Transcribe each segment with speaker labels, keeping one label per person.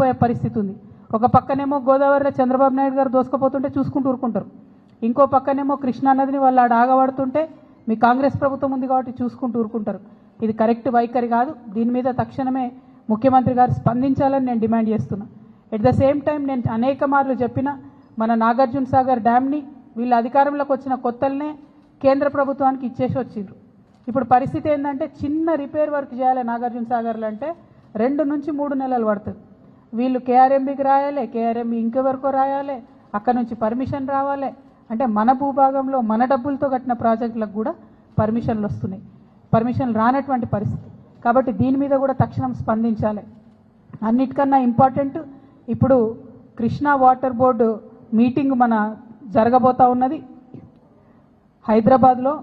Speaker 1: పోయే పరిస్థితి ఉంది. ఒక పక్కనేమో గోదావరిలో చంద్రబాబు నాయుడు గారు దోసుకుపోతుంటే చూసుకుంటూ ఊరుకుంటారు, ఇంకో పక్కనేమో కృష్ణా నదిని వాళ్ళు ఆడ ఆగబడుతుంటే మీ కాంగ్రెస్ ప్రభుత్వం ఉంది కాబట్టి చూసుకుంటూ ఊరుకుంటారు. ఇది కరెక్ట్ వైఖరి కాదు. దీని మీద తక్షణమే ముఖ్యమంత్రి గారు స్పందించాలని నేను డిమాండ్ చేస్తున్నా. ఎట్ ద సేమ్ టైం నేను అనేక మార్లు చెప్పిన మన నాగార్జున సాగర్ డ్యామ్ని వీళ్ళ అధికారంలోకి వచ్చిన కొత్తలనే కేంద్ర ప్రభుత్వానికి ఇచ్చేసి వచ్చిండ్రు. ఇప్పుడు పరిస్థితి ఏంటంటే చిన్న రిపేర్ వర్క్ చేయాలి నాగార్జున సాగర్లో అంటే 2 నుంచి 3 నెలలు పడుతుంది. వీళ్ళు కేఆర్ఎంబీకి రాయాలి, కేఆర్ఎంబీ ఇంకెవరికో రాయాలి, అక్కడ నుంచి పర్మిషన్ రావాలి. అంటే మన భూభాగంలో మన డబ్బులతో కట్టిన ప్రాజెక్టులకు కూడా పర్మిషన్లు వస్తున్నాయి, పర్మిషన్లు రానటువంటి పరిస్థితి. కాబట్టి దీని మీద కూడా తక్షణం స్పందించాలి. అన్నిటికన్నా ఇంపార్టెంట్ ఇప్పుడు కృష్ణా వాటర్ బోర్డు మీటింగ్ మన జరగబోతా ఉన్నది హైదరాబాద్లో.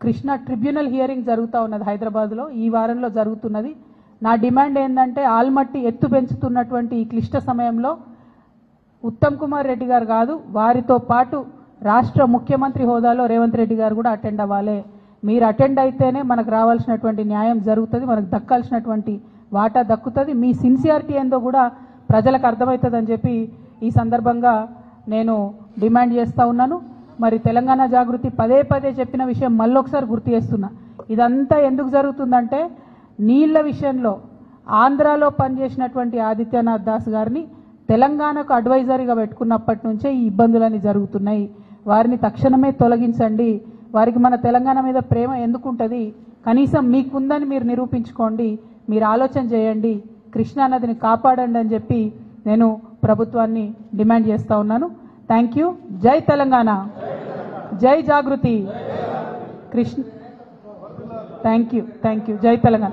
Speaker 1: కృష్ణా ట్రిబ్యునల్ హియరింగ్ జరుగుతూ ఉన్నది హైదరాబాద్లో, ఈ వారంలో జరుగుతున్నది. నా డిమాండ్ ఏంటంటే ఆల్మట్టి ఎత్తు పెంచుతున్నటువంటి ఈ క్లిష్ట సమయంలో ఉత్తమ్ కుమార్ రెడ్డి గారు కాదు, వారితో పాటు రాష్ట్ర ముఖ్యమంత్రి హోదాలో రేవంత్ రెడ్డి గారు కూడా అటెండ్ అవ్వాలి. మీరు అటెండ్ అయితేనే మనకు రావాల్సినటువంటి న్యాయం జరుగుతుంది, మనకు దక్కాల్సినటువంటి వాటా దక్కుతుంది. మీ సిన్సియారిటీ ఏందో కూడా ప్రజలకు అర్థమవుతుందని చెప్పి ఈ సందర్భంగా నేను డిమాండ్ చేస్తూ ఉన్నాను. మరి తెలంగాణ జాగృతి పదే పదే చెప్పిన విషయం మళ్ళొకసారి గుర్తు చేస్తున్నా. ఇదంతా ఎందుకు జరుగుతుందంటే నీళ్ల విషయంలో ఆంధ్రాలో పనిచేసినటువంటి ఆదిత్యనాథ్ దాస్ గారిని తెలంగాణకు అడ్వైజరీగా పెట్టుకున్నప్పటి నుంచే ఈ ఇబ్బందులన్నీ జరుగుతున్నాయి. వారిని తక్షణమే తొలగించండి. వారికి మన తెలంగాణ మీద ప్రేమ ఎందుకుంటుంది, కనీసం మీకుందని మీరు నిరూపించుకోండి, మీరు ఆలోచన చేయండి, కృష్ణానదిని కాపాడండి అని చెప్పి నేను ప్రభుత్వాన్ని డిమాండ్ చేస్తూ ఉన్నాను. Thank you. జై తెలంగాణ, జై Jagruti Krishna. Thank you, thank you. జై తెలంగాణ.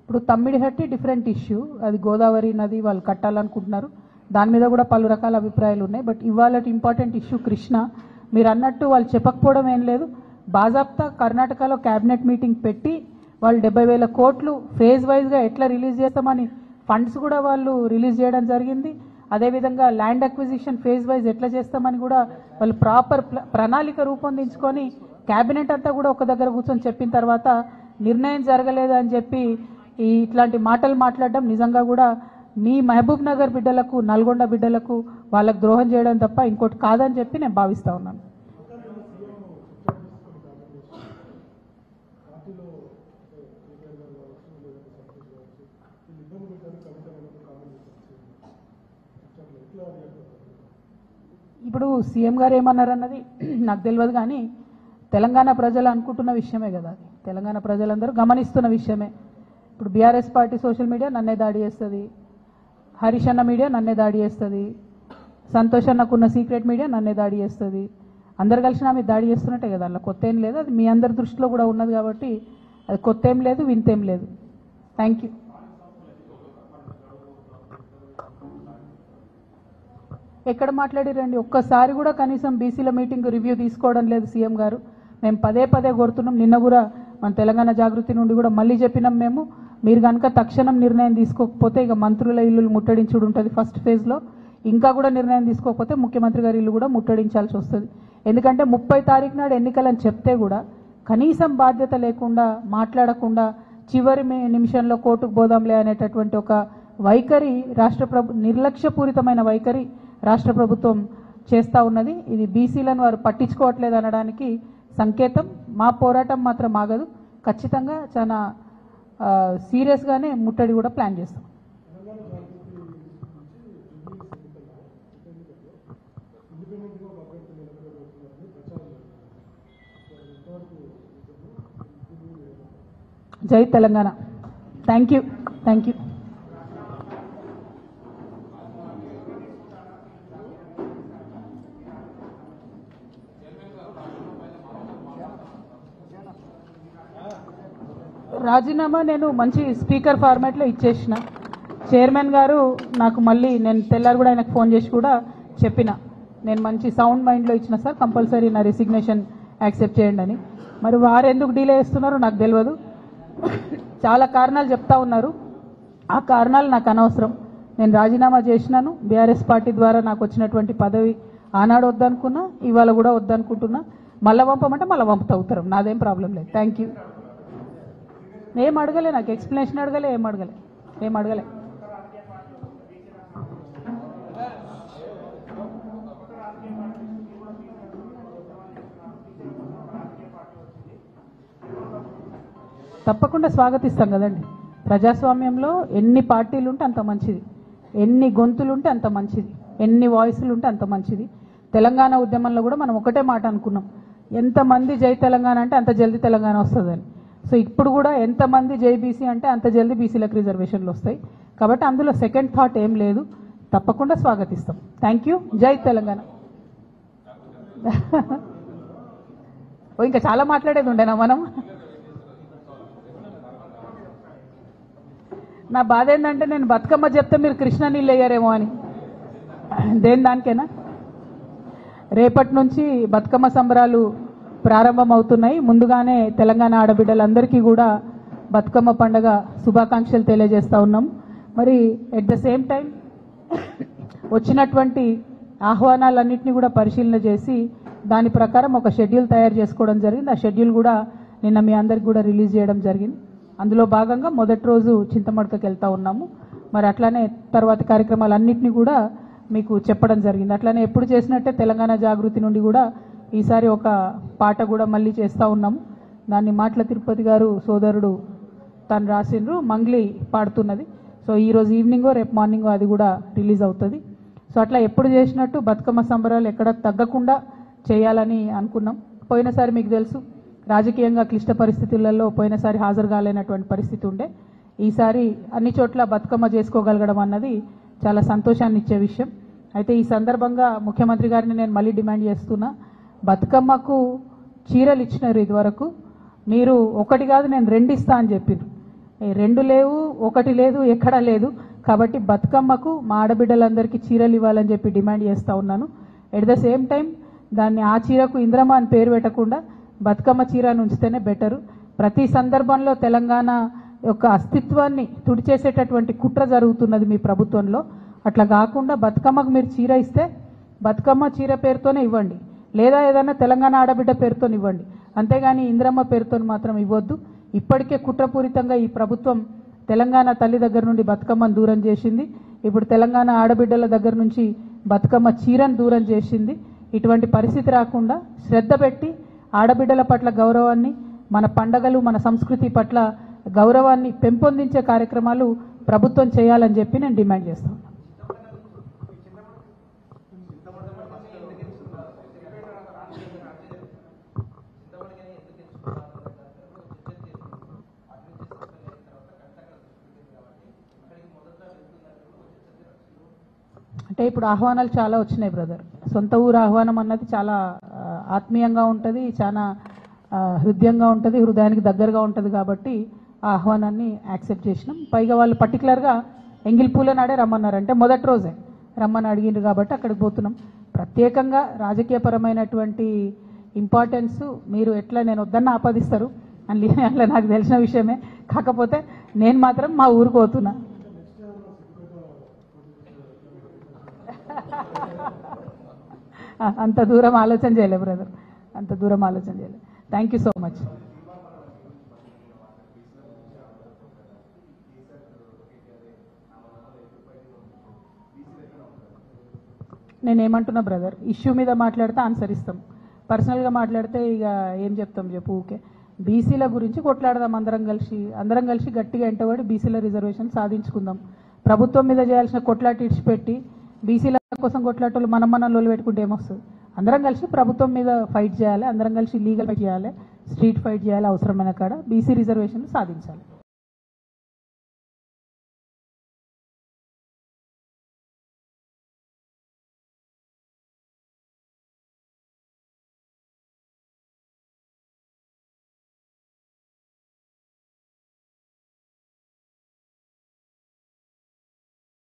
Speaker 1: ఇప్పుడు తమ్మిడిహట్టి డిఫరెంట్ ఇష్యూ, అది గోదావరి నది వాళ్ళు కట్టాలనుకుంటున్నారు, దాని మీద కూడా పలు రకాల అభిప్రాయాలు ఉన్నాయి. బట్ ఇవాళ ఇంపార్టెంట్ ఇష్యూ కృష్ణ. మీరు అన్నట్టు వాళ్ళు చెప్పకపోవడం ఏం లేదు, బాజాప్తా కర్ణాటకలో క్యాబినెట్ మీటింగ్ పెట్టి వాళ్ళు 70,000 కోట్లు ఫేజ్ వైజ్గా ఎట్లా రిలీజ్ చేస్తామని ఫండ్స్ కూడా వాళ్ళు రిలీజ్ చేయడం జరిగింది. అదేవిధంగా ల్యాండ్ అక్విజిషన్ ఫేజ్ వైజ్ ఎట్లా చేస్తామని కూడా వాళ్ళు ప్రాపర్ ప్రణాళిక రూపొందించుకొని క్యాబినెట్ అంతా కూడా ఒక దగ్గర కూర్చొని చెప్పిన తర్వాత నిర్ణయం జరగలేదు అని చెప్పి ఇట్లాంటి మాటలు మాట్లాడడం నిజంగా కూడా మీ మహబూబ్ నగర్ బిడ్డలకు, నల్గొండ బిడ్డలకు వాళ్ళకు ద్రోహం చేయడం తప్ప ఇంకోటి కాదని చెప్పి నేను భావిస్తూ ఉన్నాను. ఇప్పుడు సీఎం గారు ఏమన్నారన్నది నాకు తెలియదు, కానీ తెలంగాణ ప్రజలు అనుకుంటున్న విషయమే కదా, అది తెలంగాణ ప్రజలందరూ గమనిస్తున్న విషయమే. ఇప్పుడు బీఆర్ఎస్ పార్టీ సోషల్ మీడియా నన్నే దాడి చేస్తుంది, హరీష్ అన్న మీడియా నన్నే దాడి చేస్తుంది, సంతోష్ అన్నకున్న సీక్రెట్ మీడియా నన్నే దాడి చేస్తుంది. అందరు కలిసి నా మీద దాడి చేస్తున్నట్టే కదా, అలా కొత్త ఏం లేదు, అది మీ అందరి దృష్టిలో కూడా ఉన్నది కాబట్టి అది కొత్త ఏం లేదు, వింతేం లేదు. Thank you. ఎక్కడ మాట్లాడిరండి, ఒక్కసారి కూడా కనీసం బీసీల మీటింగ్ రివ్యూ తీసుకోవడం లేదు సీఎం గారు. మేము పదే పదే కోరుతున్నాం, నిన్న కూడా మన తెలంగాణ జాగృతి నుండి కూడా మళ్ళీ చెప్పినాం మేము, మీరు కనుక తక్షణం నిర్ణయం తీసుకోకపోతే ఇక మంత్రుల ఇల్లు ముట్టడించుడు ఉంటుంది ఫస్ట్ ఫేజ్లో, ఇంకా కూడా నిర్ణయం తీసుకోకపోతే ముఖ్యమంత్రి గారి ఇల్లు కూడా ముట్టడించాల్సి వస్తుంది. ఎందుకంటే 30 తారీఖు నాడు ఎన్నికలని చెప్తే కూడా కనీసం బాధ్యత లేకుండా మాట్లాడకుండా చివరి నిమిషంలో కోర్టుకు పోదాంలే అనేటటువంటి ఒక వైఖరి నిర్లక్ష్యపూరితమైన వైఖరి రాష్ట్ర ప్రభుత్వం చేస్తూ ఉన్నది. ఇది బీసీలను వారు పట్టించుకోవట్లేదు అనడానికి సంకేతం. మా పోరాటం మాత్రం ఆగదు, ఖచ్చితంగా చాలా సీరియస్గానే ముట్టడి కూడా ప్లాన్ చేస్తాం. జై Telangana. Thank you, thank you. రాజీనామా నేను మంచి స్పీకర్ ఫార్మాట్లో ఇచ్చేసిన. చైర్మన్ గారు నాకు మళ్ళీ నేను తెల్లారు కూడా ఆయనకు ఫోన్ చేసి కూడా చెప్పిన, నేను మంచి సౌండ్ మైండ్లో ఇచ్చిన సార్, కంపల్సరీ నా రిసిగ్నేషన్ యాక్సెప్ట్ చేయండి అని. మరి వారు ఎందుకు డిలే చేస్తున్నారో నాకు తెలియదు, చాలా కారణాలు చెప్తా ఉన్నారు, ఆ కారణాలు నాకు అనవసరం. నేను రాజీనామా చేసినాను. బీఆర్ఎస్ పార్టీ ద్వారా నాకు వచ్చినటువంటి పదవి ఆనాడు వద్దనుకున్నా, ఇవాళ కూడా వద్దనుకుంటున్నా. మళ్ళీ పంపమంటే మళ్ళీ పంపుతా ఉత్తరం, నాదేం ప్రాబ్లం లేదు. Thank you. ఏం అడగలే, నాకు ఎక్స్ప్లెనేషన్ అడగలే, ఏం అడగలే. తప్పకుండా స్వాగతిస్తాం కదండి. ప్రజాస్వామ్యంలో ఎన్ని పార్టీలు ఉంటే అంత మంచిది, ఎన్ని గొంతులు ఉంటే అంత మంచిది, ఎన్ని వాయిస్లు ఉంటే అంత మంచిది. తెలంగాణ ఉద్యమంలో కూడా మనం ఒకటే మాట అనుకున్నాం, ఎంతమంది జై తెలంగాణ అంటే అంత జల్దీ తెలంగాణ వస్తుందని. సో ఇప్పుడు కూడా ఎంతమంది జై బీసీ అంటే అంత జల్దీ బీసీలకు రిజర్వేషన్లు వస్తాయి. కాబట్టి అందులో సెకండ్ థాట్ ఏం లేదు, తప్పకుండా స్వాగతిస్తాం. Thank you. జై తెలంగాణ. ఇంకా చాలా మాట్లాడేది ఉండేనా మనం. నా బాధ ఏంటంటే నేను బతుకమ్మ చెప్తే మీరు కృష్ణ నీళ్ళు వేయరేమో అని. దానికేనా. రేపటి నుంచి బతుకమ్మ సంబరాలు ప్రారంభమవుతున్నాయి. ముందుగానే తెలంగాణ ఆడబిడ్డలందరికీ కూడా బతుకమ్మ పండుగ శుభాకాంక్షలు తెలియజేస్తూ ఉన్నాం. మరి ఎట్ ద సేమ్ టైం వచ్చినటువంటి ఆహ్వానాలన్నింటినీ కూడా పరిశీలన చేసి దాని ప్రకారం ఒక షెడ్యూల్ తయారు చేసుకోవడం జరిగింది. ఆ షెడ్యూల్ కూడా నిన్న మీ అందరికి కూడా రిలీజ్ చేయడం జరిగింది. అందులో భాగంగా మొదటి రోజు చింతమడకకి వెళ్తూ ఉన్నాము. మరి అట్లానే తర్వాతి కార్యక్రమాలన్నింటినీ కూడా మీకు చెప్పడం జరిగింది. అట్లానే ఎప్పుడు చేసినట్టే తెలంగాణ జాగృతి నుండి కూడా ఈసారి ఒక పాట కూడా మళ్ళీ చేస్తూ ఉన్నాము. దాన్ని మాటల తిరుపతి గారు సోదరుడు తను రాసిండ్రు, మంగ్లీ పాడుతున్నది. సో ఈరోజు ఈవినింగో రేపు మార్నింగో అది కూడా రిలీజ్ అవుతుంది. సో అట్లా ఎప్పుడు చేసినట్టు బతుకమ్మ సంబరాలు ఎక్కడ తగ్గకుండా చేయాలని అనుకున్నాం. పోయినసారి మీకు తెలుసు రాజకీయంగా క్లిష్ట పరిస్థితులలో పోయినసారి హాజరు కాలేనటువంటి పరిస్థితి ఉండే. ఈసారి అన్ని చోట్ల బతుకమ్మ చేసుకోగలగడం అన్నది చాలా సంతోషాన్ని ఇచ్చే విషయం. అయితే ఈ సందర్భంగా ముఖ్యమంత్రి గారిని నేను మళ్ళీ డిమాండ్ చేస్తున్నా, బతుకమ్మకు చీరలు ఇచ్చినారు ఇదివరకు, మీరు ఒకటి కాదు నేను 2 ఇస్తా అని చెప్పారు. 2 లేవు, 1 లేదు, ఎక్కడా లేదు. కాబట్టి బతుకమ్మకు మా ఆడబిడ్డలందరికీ చీరలు ఇవ్వాలని చెప్పి డిమాండ్ చేస్తూ ఉన్నాను. ఎట్ ద సేమ్ టైం దాన్ని ఆ చీరకు ఇంద్రమ్మ అని పేరు పెట్టకుండా బతుకమ్మ చీరను ఉంచితేనే బెటరు. ప్రతి సందర్భంలో తెలంగాణ యొక్క అస్తిత్వాన్ని తుడిచేసేటటువంటి కుట్ర జరుగుతున్నది మీ ప్రభుత్వంలో. అట్లా కాకుండా బతుకమ్మకు మీరు చీర ఇస్తే బతుకమ్మ చీర పేరుతోనే ఇవ్వండి, లేదా ఏదైనా తెలంగాణ ఆడబిడ్డ పేరుతో ఇవ్వండి. అంతేగాని ఇంద్రమ్మ పేరుతో మాత్రం ఇవ్వద్దు. ఇప్పటికే కుట్రపూరితంగా ఈ ప్రభుత్వం తెలంగాణ తల్లి దగ్గర నుండి బతుకమ్మను దూరం చేసింది. ఇప్పుడు తెలంగాణ ఆడబిడ్డల దగ్గర నుంచి బతుకమ్మ చీరను దూరం చేసింది. ఇటువంటి పరిస్థితి రాకుండా శ్రద్ధ పెట్టి ఆడబిడ్డల పట్ల గౌరవాన్ని, మన పండగలు మన సంస్కృతి పట్ల గౌరవాన్ని పెంపొందించే కార్యక్రమాలు ప్రభుత్వం చేయాలని చెప్పి నేను డిమాండ్ చేస్తాను. అంటే ఇప్పుడు ఆహ్వానాలు చాలా వచ్చినాయి బ్రదర్. సొంత ఊరు ఆహ్వానం అన్నది చాలా ఆత్మీయంగా ఉంటుంది, చాలా హృదయంగా ఉంటుంది, హృదయానికి దగ్గరగా ఉంటుంది. కాబట్టి ఆ ఆహ్వానాన్ని యాక్సెప్ట్ చేసినాం. పైగా వాళ్ళు పర్టికులర్గా ఎంగిల్పూల నాడే రమ్మన్నారు, అంటే మొదటి రోజే రమ్మని అడిగిండ్రు కాబట్టి అక్కడికి పోతున్నాం. ప్రత్యేకంగా రాజకీయపరమైనటువంటి ఇంపార్టెన్స్ మీరు ఎట్లా నేను వద్దన్న ఆపాదిస్తారు అని అట్లా నాకు తెలిసిన విషయమే. కాకపోతే నేను మాత్రం మా ఊరికి పోతున్నా. అంత దూరం ఆలోచన చేయలే బ్రదర్, అంత దూరం ఆలోచన చేయలే. Thank you so much. నేనేమంటున్నా బ్రదర్, ఇష్యూ మీద మాట్లాడితే ఆన్సర్ ఇస్తాం, పర్సనల్గా మాట్లాడితే ఇక ఏం చెప్తాం చెప్పు. ఊకే బీసీల గురించి కొట్లాడదాం, అందరం కలిసి గట్టిగా ఎంటబడి బీసీల రిజర్వేషన్ సాధించుకుందాం. ప్రభుత్వం మీద చేయాల్సిన కొట్లాట ఇడిచిపెట్టి బీసీల కోసం కొట్లాటలు మనం లోలు పెట్టుకుంటే ఏమొస్తుంది? అందరం కలిసి ప్రభుత్వం మీద ఫైట్ చేయాలి, అందరం కలిసి లీగల్ ఫైట్ చేయాలి, స్ట్రీట్ ఫైట్ చేయాలి, అవసరమైన కాడ బీసీ రిజర్వేషన్ సాధించాలి.